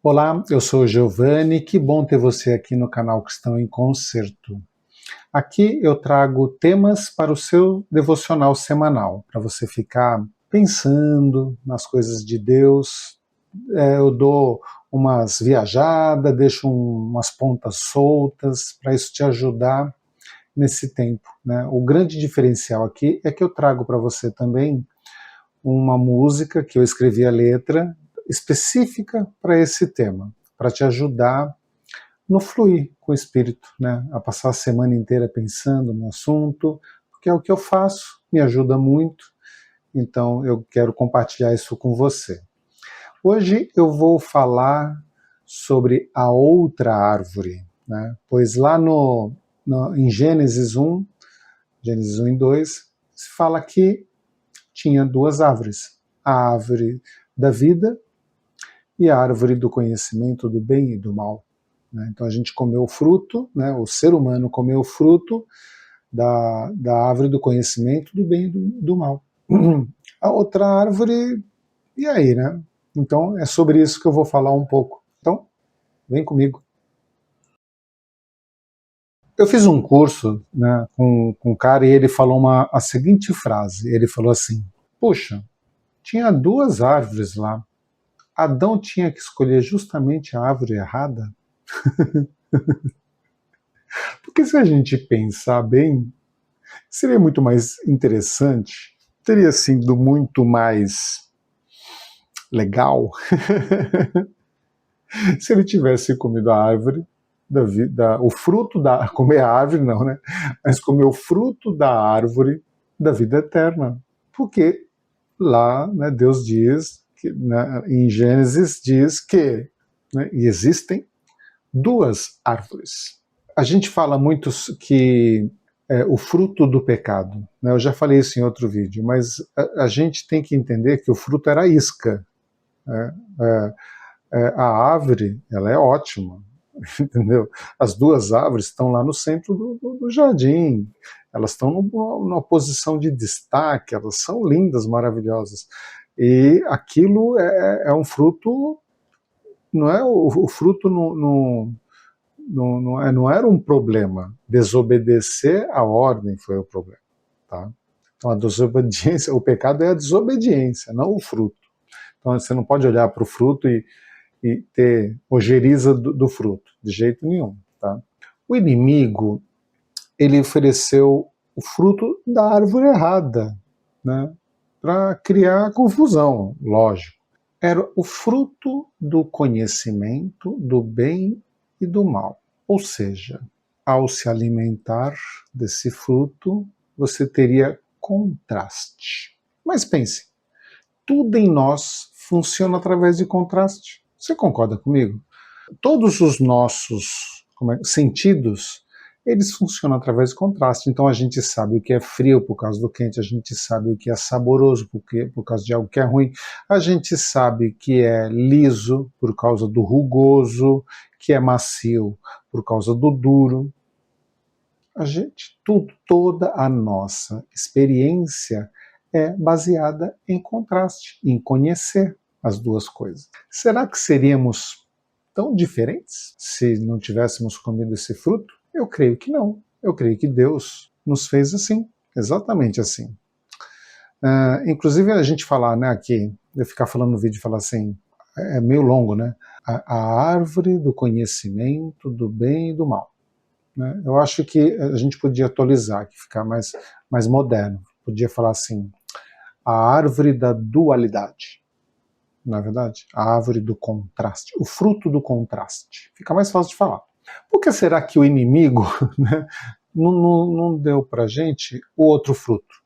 Olá, eu sou o Giovanni, que bom ter você aqui no canal Cristão em Concerto. Aqui eu trago temas para o seu devocional semanal, para você ficar pensando nas coisas de Deus. Eu dou umas viajadas, deixo umas pontas soltas, para isso te ajudar nesse tempo, né? O grande diferencial aqui é que eu trago para você também uma música que eu escrevi a letra específica para esse tema, para te ajudar no fluir com o Espírito, né? A passar a semana inteira pensando no assunto, porque é o que eu faço, me ajuda muito, então eu quero compartilhar isso com você. Hoje eu vou falar sobre a outra árvore, né? Pois lá em Gênesis 1 e 2, se fala que tinha duas árvores, a árvore da vida e a árvore do conhecimento do bem e do mal. Então a gente comeu o fruto, né, o ser humano comeu o fruto da árvore do conhecimento do bem e do mal. A outra árvore, e aí, né? Então é sobre isso que eu vou falar um pouco. Então, vem comigo. Eu fiz um curso, né, com um cara e ele falou a seguinte frase, ele falou assim, puxa, tinha duas árvores lá, Adão tinha que escolher justamente a árvore errada? Porque se a gente pensar bem, seria muito mais interessante, teria sido muito mais legal se ele tivesse comido a árvore da vida, o fruto da. Comer a árvore, não, né? Mas comer o fruto da árvore da vida eterna. Porque lá, né, Deus diz, né, em Gênesis, diz que, né, existem duas árvores. A gente fala muito que o fruto do pecado, né? Eu já falei isso em outro vídeo, mas a gente tem que entender que o fruto era isca. Né? A árvore, ela é ótima, entendeu? As duas árvores estão lá no centro do jardim, elas estão numa posição de destaque, elas são lindas, maravilhosas. E aquilo é um fruto, não é o fruto não era um problema. Desobedecer a ordem foi o problema. Tá? Então a desobediência, o pecado é a desobediência, não o fruto. Então você não pode olhar para o fruto e ter ojeriza do fruto, de jeito nenhum. Tá? O inimigo, ele ofereceu o fruto da árvore errada, né? Para criar confusão, lógico. Era o fruto do conhecimento do bem e do mal. Ou seja, ao se alimentar desse fruto, você teria contraste. Mas pense, tudo em nós funciona através de contraste. Você concorda comigo? Todos os nossos sentidos, eles funcionam através de contraste. Então a gente sabe o que é frio por causa do quente, a gente sabe o que é saboroso por causa de algo que é ruim, a gente sabe que é liso por causa do rugoso, que é macio por causa do duro. A gente, toda a nossa experiência é baseada em contraste, em conhecer as duas coisas. Será que seríamos tão diferentes se não tivéssemos comido esse fruto? Eu creio que não. Eu creio que Deus nos fez assim, exatamente assim. Inclusive a gente falar, né, aqui, eu ficar falando no vídeo e falar assim, é meio longo, né? A árvore do conhecimento do bem e do mal. Né? Eu acho que a gente podia atualizar, que ficar mais moderno. Podia falar assim, a árvore da dualidade. Na verdade, a árvore do contraste, o fruto do contraste. Fica mais fácil de falar. Por que será que o inimigo, né, não deu para gente o outro fruto?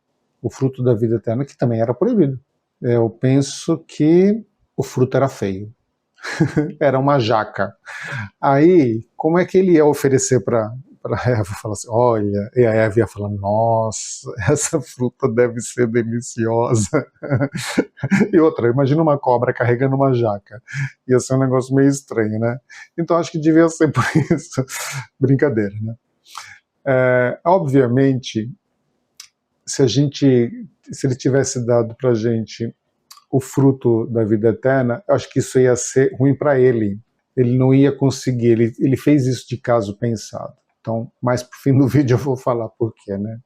O fruto da vida eterna, que também era proibido. Eu penso que o fruto era feio. Era uma jaca. Aí, como é que ele ia oferecer para a Eva? Falar assim, olha, e a Eva ia falar, nossa, essa fruta deve ser deliciosa. E outra, imagina uma cobra carregando uma jaca. Ia ser um negócio meio estranho, né? Então acho que devia ser por isso. Brincadeira, né? Obviamente, se ele tivesse dado pra gente o fruto da vida eterna, eu acho que isso ia ser ruim para ele, ele não ia conseguir, ele fez isso de caso pensado. Então, mais pro fim do vídeo eu vou falar por quê, né?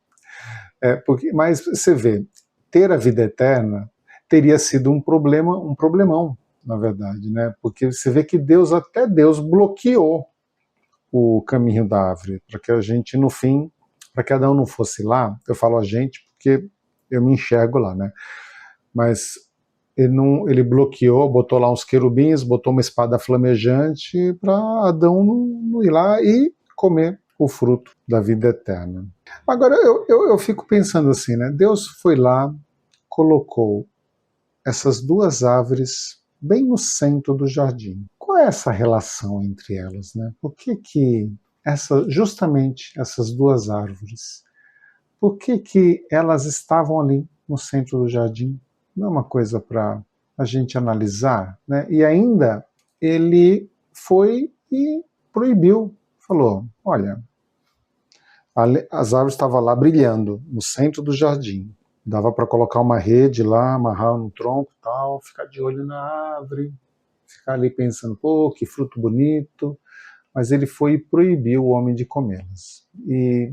Mas você vê, ter a vida eterna teria sido um problemão, na verdade, né? Porque você vê que até Deus bloqueou o caminho da árvore, para que a gente, no fim, para que Adão não fosse lá. Eu falo a gente porque eu me enxergo lá, né? Mas ele bloqueou, botou lá uns querubins, botou uma espada flamejante para Adão não ir lá e comer o fruto da vida eterna. Agora, eu fico pensando assim, né? Deus foi lá, colocou essas duas árvores bem no centro do jardim. Qual é essa relação entre elas, né? Por que justamente essas duas árvores, por que elas estavam ali no centro do jardim? Não é uma coisa para a gente analisar, né? E ainda ele foi e proibiu, falou, olha, as árvores estavam lá brilhando no centro do jardim. Dava para colocar uma rede lá, amarrar no tronco e tal, ficar de olho na árvore, ficar ali pensando, pô, que fruto bonito. Mas ele foi e proibiu o homem de comê-las. E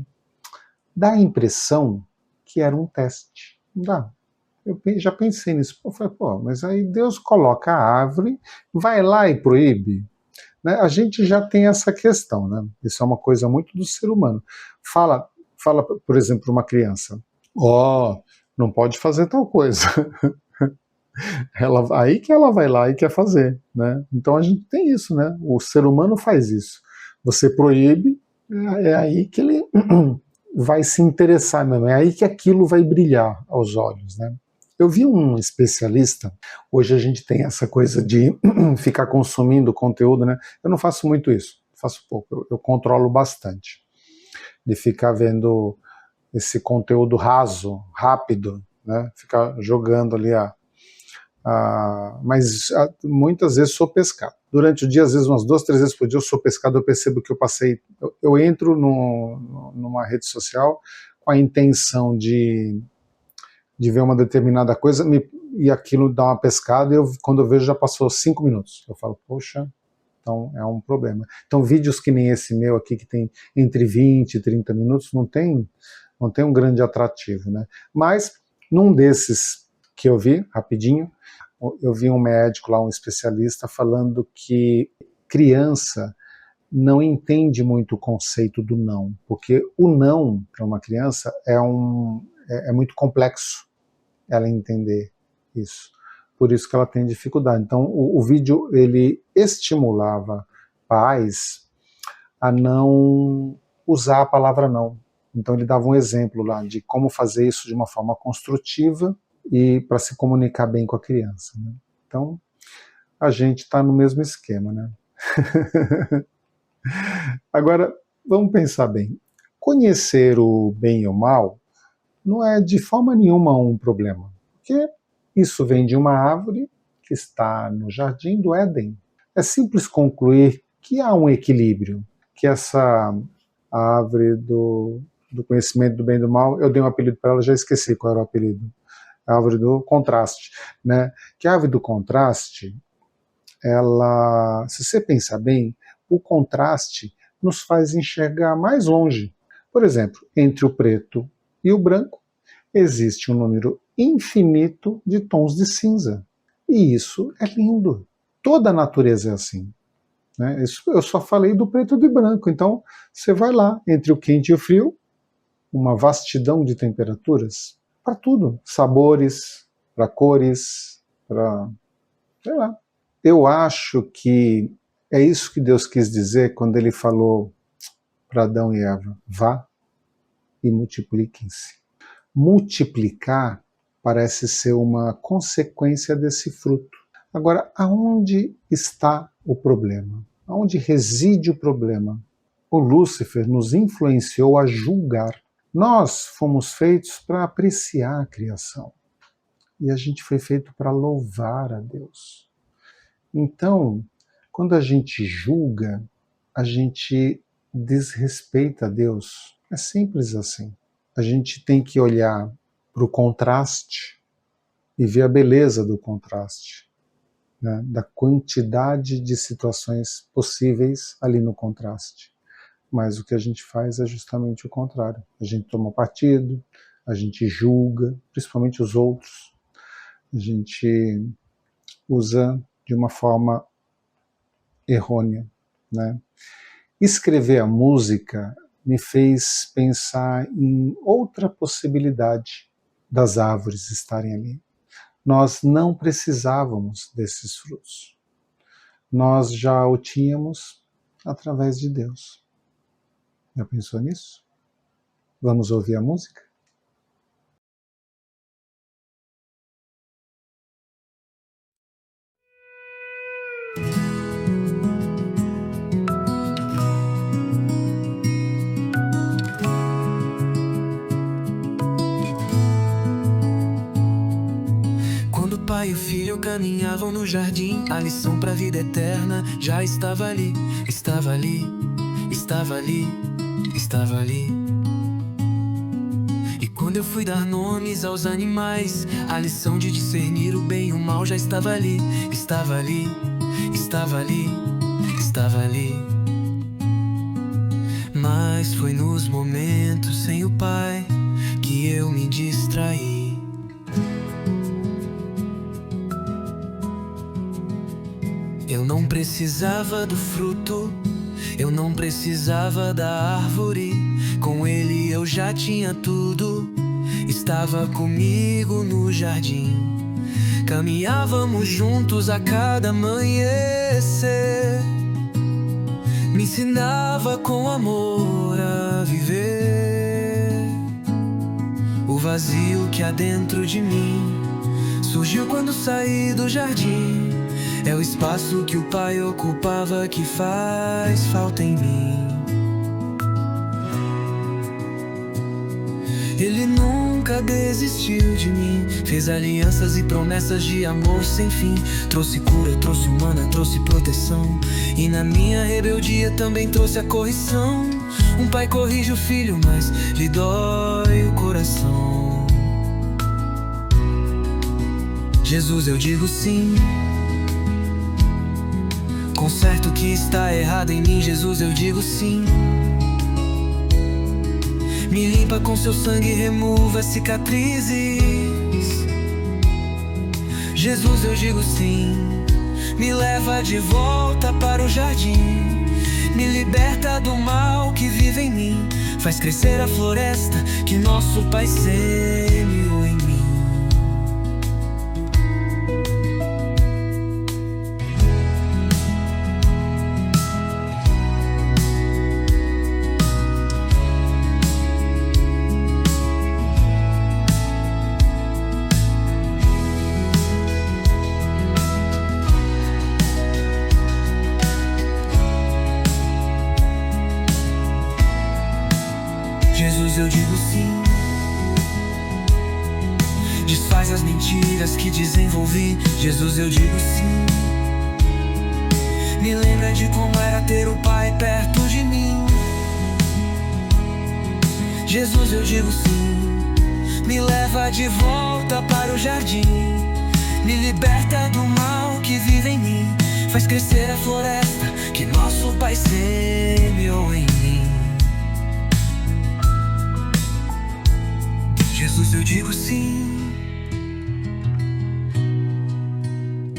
dá a impressão que era um teste. Não dá. Eu já pensei nisso. Eu falei, pô, mas aí Deus coloca a árvore, vai lá e proíbe. Né? A gente já tem essa questão, né? Isso é uma coisa muito do ser humano. Fala, por exemplo, para uma criança, não pode fazer tal coisa. Aí que ela vai lá e quer fazer, né? Então a gente tem isso, né? O ser humano faz isso. Você proíbe, é aí que ele vai se interessar mesmo, é aí que aquilo vai brilhar aos olhos, né? Eu vi um especialista, hoje a gente tem essa coisa de ficar consumindo conteúdo, né? Eu não faço muito isso, faço pouco, eu controlo bastante, de ficar vendo esse conteúdo raso, rápido, né? Ficar jogando ali mas muitas vezes sou pescado. Durante o dia, às vezes umas 2, 3 vezes por dia eu sou pescado, eu percebo que eu passei, eu entro numa rede social com a intenção de ver uma determinada coisa e aquilo dá uma pescada e quando eu vejo já passou 5 minutos. Eu falo, poxa, então é um problema. Então vídeos que nem esse meu aqui, que tem entre 20 e 30 minutos, não tem um grande atrativo, né? Mas num desses que eu vi, rapidinho, eu vi um médico lá, um especialista, falando que criança não entende muito o conceito do não, porque o não para uma criança é muito complexo ela entender isso. Por isso que ela tem dificuldade. Então o vídeo ele estimulava pais a não usar a palavra não. Então ele dava um exemplo lá de como fazer isso de uma forma construtiva e para se comunicar bem com a criança. Né? Então a gente está no mesmo esquema, né? Agora vamos pensar bem. Conhecer o bem e o mal não é de forma nenhuma um problema, porque isso vem de uma árvore que está no jardim do Éden. É simples concluir que há um equilíbrio, que essa árvore do conhecimento do bem e do mal, eu dei um apelido para ela, já esqueci qual era o apelido, a árvore do contraste, né? Que a árvore do contraste, ela, se você pensar bem, o contraste nos faz enxergar mais longe. Por exemplo, entre o preto e o branco, existe um número infinito de tons de cinza. E isso é lindo. Toda a natureza é assim. Né? Isso, eu só falei do preto e do branco. Então, você vai lá, entre o quente e o frio, uma vastidão de temperaturas, para tudo. Sabores, para cores, para. Sei lá. Eu acho que é isso que Deus quis dizer quando ele falou para Adão e Eva: vá e multipliquem-se. Multiplicar parece ser uma consequência desse fruto. Agora, aonde está o problema? Aonde reside o problema? O Lúcifer nos influenciou a julgar. Nós fomos feitos para apreciar a criação. E a gente foi feito para louvar a Deus. Então, quando a gente julga, a gente desrespeita a Deus. É simples assim. A gente tem que olhar para o contraste e ver a beleza do contraste. né, da quantidade de situações possíveis ali no contraste. Mas o que a gente faz é justamente o contrário. A gente toma partido, a gente julga, principalmente os outros. A gente usa de uma forma errônea, né? Escrever a música me fez pensar em outra possibilidade das árvores estarem ali. Nós não precisávamos desses frutos. Nós já o tínhamos através de Deus. Já pensou nisso? Vamos ouvir a música? Quando o pai e o filho caminhavam no jardim, a lição pra vida eterna já estava ali, estava ali, estava ali, estava ali. E quando eu fui dar nomes aos animais, a lição de discernir o bem e o mal já estava ali, estava ali, estava ali, estava ali. Mas foi nos momentos sem o pai que eu me distraí. Eu não precisava do fruto, eu não precisava da árvore. Com ele eu já tinha tudo, estava comigo no jardim. Caminhávamos juntos a cada amanhecer. Me ensinava com amor a viver. O vazio que há dentro de mim surgiu quando saí do jardim. É o espaço que o pai ocupava que faz falta em mim. Ele nunca desistiu de mim, fez alianças e promessas de amor sem fim. Trouxe cura, trouxe humana, trouxe proteção. E na minha rebeldia também trouxe a correção. Um pai corrige o filho, mas lhe dói o coração. Jesus, eu digo sim. Conserto o que está errado em mim, Jesus, eu digo sim. Me limpa com seu sangue e remova as cicatrizes. Jesus, eu digo sim. Me leva de volta para o jardim. Me liberta do mal que vive em mim. Faz crescer a floresta que nosso Pai semeou em mim. Jesus, eu digo sim. Desfaz as mentiras que desenvolvi. Jesus, eu digo sim. Me lembra de como era ter o Pai perto de mim. Jesus, eu digo sim. Me leva de volta para o jardim. Me liberta do mal que vive em mim. Faz crescer a floresta que nosso Pai semeou em mim. Jesus, eu digo sim.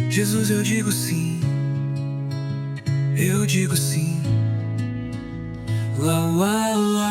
Jesus, eu digo sim. Eu digo sim. Lá, lá, lá.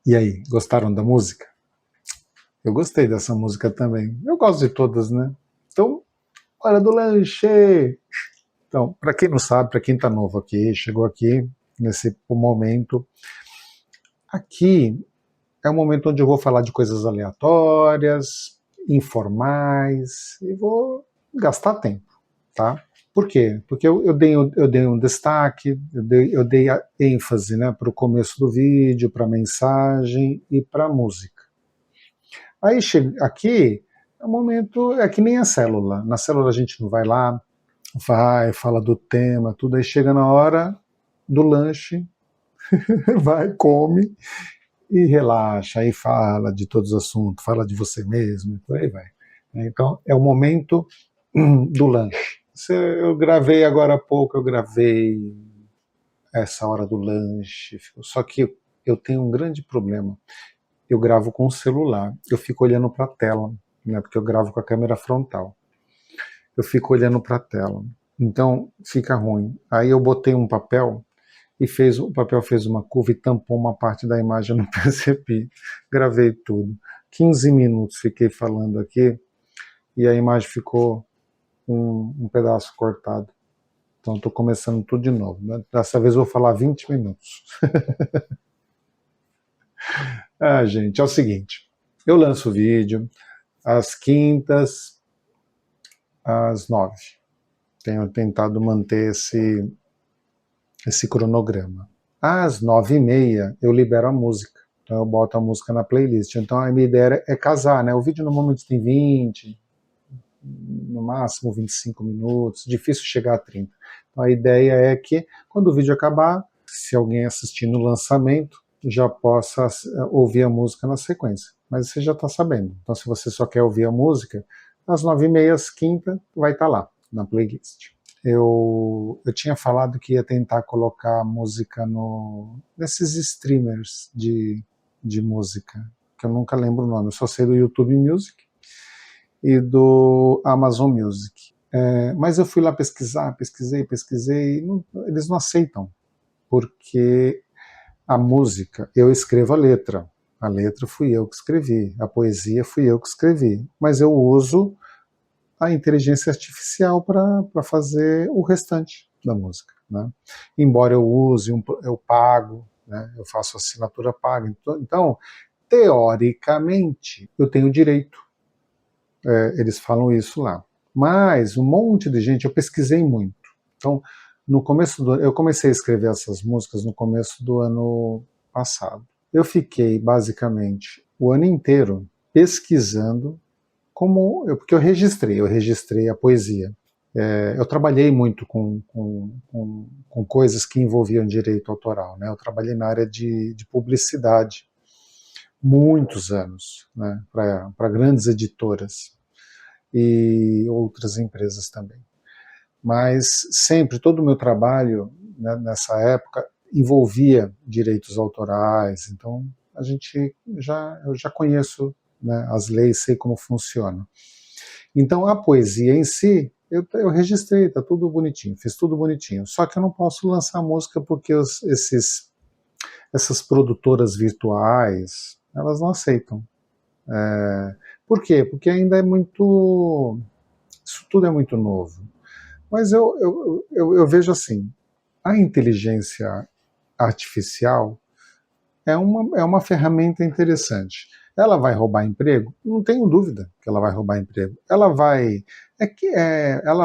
E aí, gostaram da música? Eu gostei dessa música também. Eu gosto de todas, né? Então, hora do lanche! Então, para quem não sabe, para quem está novo aqui, chegou aqui nesse momento, aqui é um momento onde eu vou falar de coisas aleatórias, informais, e vou gastar tempo, tá? Por quê? Porque eu dei um destaque, eu dei a ênfase, né, para o começo do vídeo, para a mensagem e para a música. Aí aqui é um momento, é que nem a célula. Na célula a gente não vai lá, vai, fala do tema, tudo, aí chega na hora do lanche, vai, come e relaxa, aí fala de todos os assuntos, fala de você mesmo, e por aí vai. Então é o momento do lanche. Eu gravei agora há pouco, eu gravei essa hora do lanche, só que eu tenho um grande problema. Eu gravo com o celular, eu fico olhando para a tela, né, porque eu gravo com a câmera frontal. Eu fico olhando para a tela, então fica ruim. Aí eu botei um papel e o papel fez uma curva e tampou uma parte da imagem, eu não percebi. Gravei tudo. 15 minutos fiquei falando aqui e a imagem ficou um pedaço cortado. Então estou começando tudo de novo. Né? Dessa vez eu vou falar 20 minutos. Ah, gente, é o seguinte. Eu lanço o vídeo às quintas, às 9. Tenho tentado manter esse cronograma. Às 9h30 eu libero a música. Então eu boto a música na playlist. Então a minha ideia é casar, né? O vídeo normalmente tem 20, no máximo 25 minutos, difícil chegar a 30. Então a ideia é que quando o vídeo acabar, se alguém assistir no lançamento, já possa ouvir a música na sequência. Mas você já está sabendo. Então se você só quer ouvir a música, às 9h30, às quinta, vai estar lá, na playlist. Eu tinha falado que ia tentar colocar música nesses streamers de música, que eu nunca lembro o nome, eu só sei do YouTube Music e do Amazon Music. Mas eu fui lá pesquisei, eles não aceitam, porque a música, eu escrevo a letra fui eu que escrevi, a poesia fui eu que escrevi, mas eu uso a inteligência artificial para fazer o restante da música. Né? Embora eu use, eu pago, né? Eu faço assinatura paga. Então, teoricamente, eu tenho direito. Eles falam isso lá. Mas um monte de gente, eu pesquisei muito. Então, no começo eu comecei a escrever essas músicas no começo do ano passado. Eu fiquei, basicamente, o ano inteiro pesquisando porque eu registrei a poesia. Eu trabalhei muito com coisas que envolviam direito autoral. Né? Eu trabalhei na área de publicidade muitos anos, né? Para grandes editoras e outras empresas também. Mas sempre, todo o meu trabalho, né, nessa época envolvia direitos autorais, então eu já conheço, né, as leis, sei como funciona. Então a poesia em si, eu registrei, está tudo bonitinho, fiz tudo bonitinho, só que eu não posso lançar música porque essas produtoras virtuais, elas não aceitam. Por quê? Porque ainda isso tudo é muito novo. Mas eu vejo assim, a inteligência artificial é uma ferramenta interessante. Ela vai roubar emprego? Não tenho dúvida que ela vai roubar emprego. Ela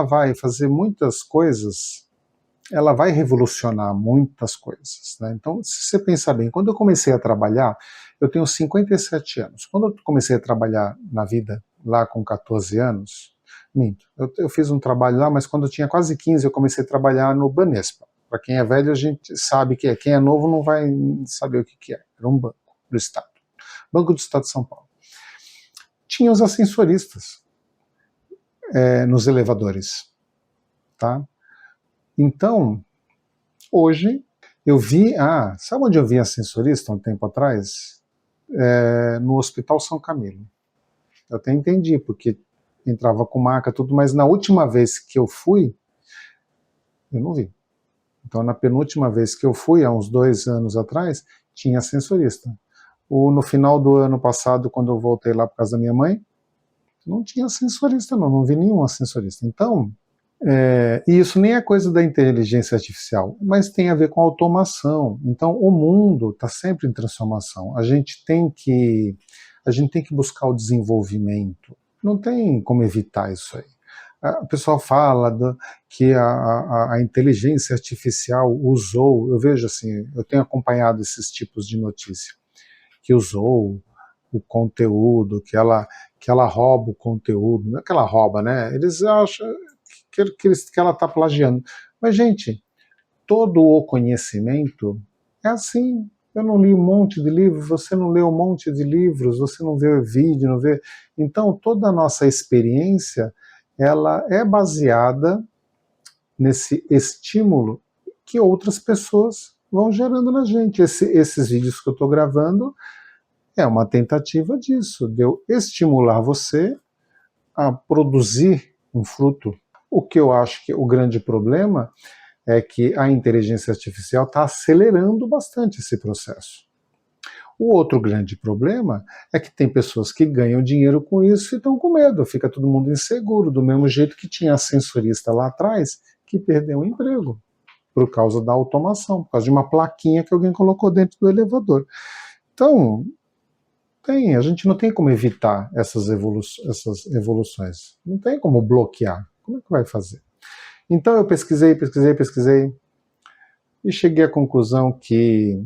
vai fazer muitas coisas, ela vai revolucionar muitas coisas. Né? Então, se você pensar bem, quando eu comecei a trabalhar, eu tenho 57 anos. Quando eu comecei a trabalhar na vida, lá com 14 anos, minto, eu fiz um trabalho lá, mas quando eu tinha quase 15, eu comecei a trabalhar no Banespa. Para quem é velho, a gente sabe que é. Quem é novo não vai saber o que é. Era um banco do Estado. Banco do Estado de São Paulo. Tinha os ascensoristas nos elevadores. Tá? Então, hoje, eu vi... sabe onde eu vi ascensorista um tempo atrás? No Hospital São Camilo. Eu até entendi, porque entrava com maca, tudo, mas na última vez que eu fui, eu não vi. Então, na penúltima vez que eu fui, há uns 2 anos atrás, tinha ascensorista. no final do ano passado, quando eu voltei lá para casa da minha mãe, não tinha ascensorista não vi nenhum ascensorista. Então, e isso nem é coisa da inteligência artificial, mas tem a ver com automação. Então, o mundo está sempre em transformação. A gente tem que buscar o desenvolvimento. Não tem como evitar isso aí. O pessoal fala que a inteligência artificial usou, eu vejo assim, eu tenho acompanhado esses tipos de notícia, que usou o conteúdo, que ela rouba o conteúdo, não é que ela rouba, né? Eles acham que ela está plagiando. Mas, gente, todo o conhecimento é assim. Eu não li um monte de livros, você não leu um monte de livros, você não vê vídeo, não vê. Então, toda a nossa experiência, ela é baseada nesse estímulo que outras pessoas vão gerando na gente. Esses vídeos que eu estou gravando é uma tentativa disso, de eu estimular você a produzir um fruto. O que eu acho que o grande problema é que a inteligência artificial está acelerando bastante esse processo. O outro grande problema é que tem pessoas que ganham dinheiro com isso e estão com medo, fica todo mundo inseguro, do mesmo jeito que tinha ascensorista lá atrás que perdeu o emprego por causa da automação, por causa de uma plaquinha que alguém colocou dentro do elevador. Então, a gente não tem como evitar essas evoluções, não tem como bloquear. Como é que vai fazer? Então eu pesquisei e cheguei à conclusão que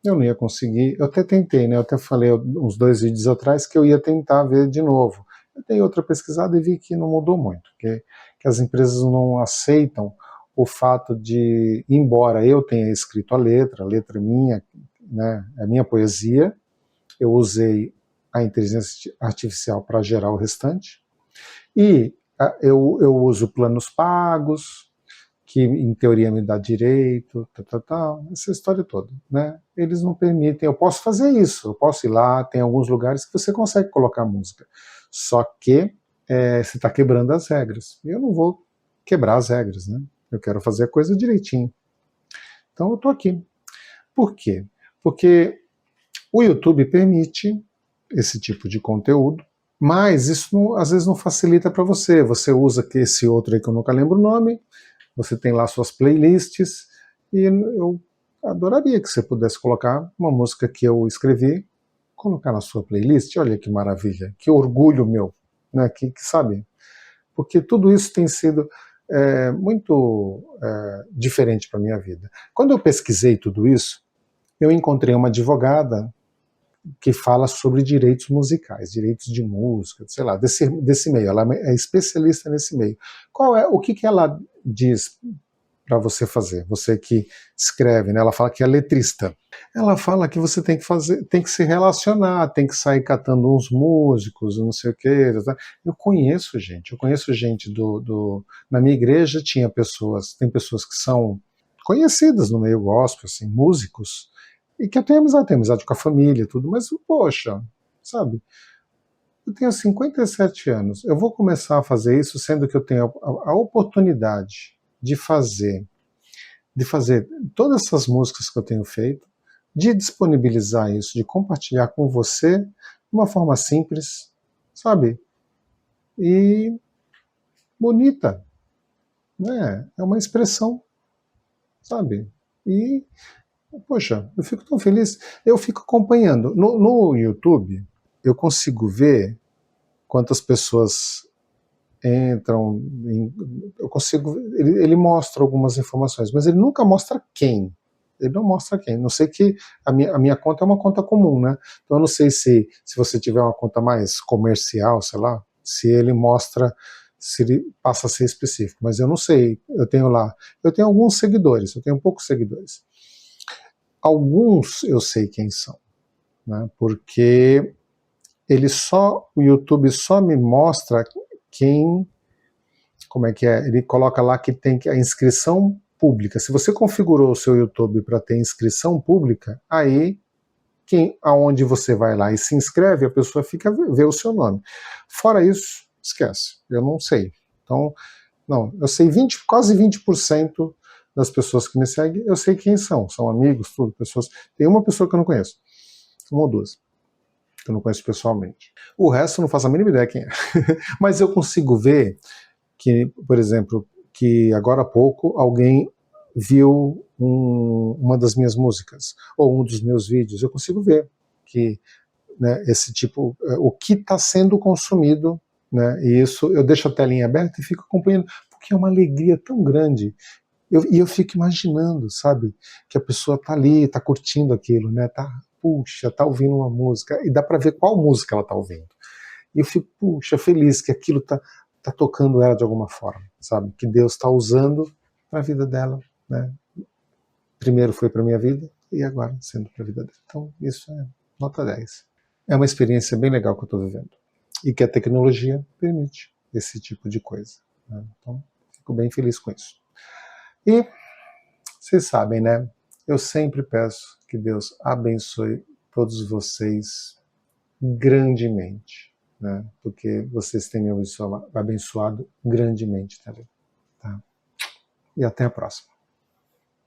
eu não ia conseguir. Eu até tentei, né? Eu até falei uns 2 vídeos atrás que eu ia tentar ver de novo. Eu dei outra pesquisada e vi que não mudou muito, que as empresas não aceitam o fato de, embora eu tenha escrito a letra minha, né? A minha poesia, eu usei a inteligência artificial para gerar o restante, e eu uso planos pagos, que em teoria me dá direito, essa história toda, né? Eles não permitem, eu posso fazer isso, eu posso ir lá, tem alguns lugares que você consegue colocar música, só que você está quebrando as regras, e eu não vou quebrar as regras, né? Eu quero fazer a coisa direitinho. Então eu estou aqui. Por quê? Porque o YouTube permite esse tipo de conteúdo, mas isso às vezes não facilita para você. Você usa esse outro aí que eu nunca lembro o nome, você tem lá suas playlists, e eu adoraria que você pudesse colocar uma música que eu escrevi, colocar na sua playlist. Olha que maravilha, que orgulho meu, né? Que sabe? Porque tudo isso tem sido muito diferente para a minha vida. Quando eu pesquisei tudo isso, eu encontrei uma advogada que fala sobre direitos musicais, direitos de música, sei lá, desse meio. Ela é especialista nesse meio. O que ela diz para você fazer? Você que escreve, né? Ela fala que é letrista. Ela fala que você tem que se relacionar, tem que sair catando uns músicos, não sei o quê. Eu conheço gente na minha igreja tem pessoas que são conhecidas no meio gospel, assim, músicos, e que eu tenho amizade com a família e tudo, mas, poxa, sabe, eu tenho 57 anos, eu vou começar a fazer isso sendo que eu tenho a oportunidade de fazer todas essas músicas que eu tenho feito, de disponibilizar isso, de compartilhar com você de uma forma simples, sabe, e bonita, né? É uma expressão, sabe, e poxa, eu fico tão feliz. Eu fico acompanhando. No YouTube, eu consigo ver quantas pessoas entram. Eu consigo. Ele mostra algumas informações, mas ele nunca mostra quem. Ele não mostra quem. Não sei que a minha conta é uma conta comum, né? Então eu não sei se você tiver uma conta mais comercial, sei lá, se ele mostra, se ele passa a ser específico. Mas eu não sei. Eu tenho alguns seguidores, eu tenho poucos seguidores. Alguns eu sei quem são, né? Porque o YouTube só me mostra quem, como é que é? Ele coloca lá que tem a inscrição pública. Se você configurou o seu YouTube para ter inscrição pública, aí aonde você vai lá e se inscreve, a pessoa vê o seu nome. Fora isso, esquece. Eu não sei. Então, não, eu sei quase 20% das pessoas que me seguem, eu sei quem são amigos, tudo, pessoas. Tem uma pessoa que eu não conheço. uma ou duas, que eu não conheço pessoalmente. O resto eu não faço a mínima ideia quem é. Mas eu consigo ver que, por exemplo, que agora há pouco alguém viu uma das minhas músicas, ou um dos meus vídeos. Eu consigo ver que, né, esse tipo, o que está sendo consumido, né, e isso eu deixo a telinha aberta e fico acompanhando, porque é uma alegria tão grande. E eu fico imaginando, sabe, que a pessoa tá ali, tá curtindo aquilo, né, puxa, tá ouvindo uma música, e dá para ver qual música ela tá ouvindo. E eu fico, puxa, feliz que aquilo tá tocando ela de alguma forma, sabe, que Deus está usando para a vida dela, né. Primeiro foi para minha vida, e agora sendo para a vida dela. Então, isso é nota 10. É uma experiência bem legal que eu estou vivendo. E que a tecnologia permite esse tipo de coisa, né? Então, fico bem feliz com isso. E vocês sabem, né? Eu sempre peço que Deus abençoe todos vocês grandemente, né? Porque vocês têm me abençoado grandemente também. Tá? E até a próxima.